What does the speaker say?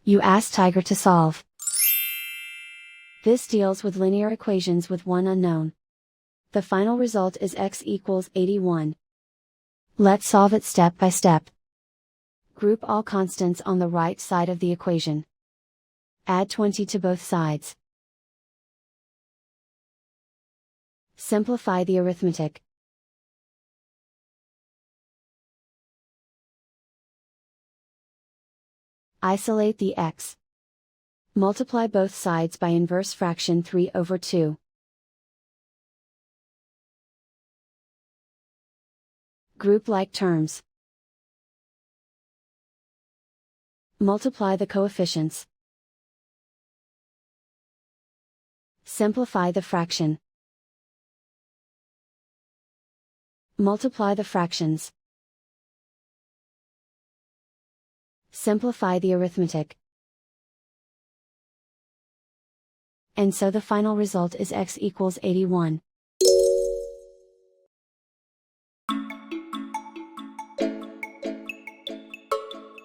You ask Tiger to solve. This deals with linear equations with one unknown. The final result is x equals 81. Let's solve it step by step. Group all constants on the right side of the equation. Add 20 to both sides. Simplify the arithmetic. Isolate the x. Multiply both sides by inverse fraction 3/2. Group like terms. Multiply the coefficients. Simplify the fraction. Multiply the fractions. Simplify the arithmetic. And so the final result is x equals 81.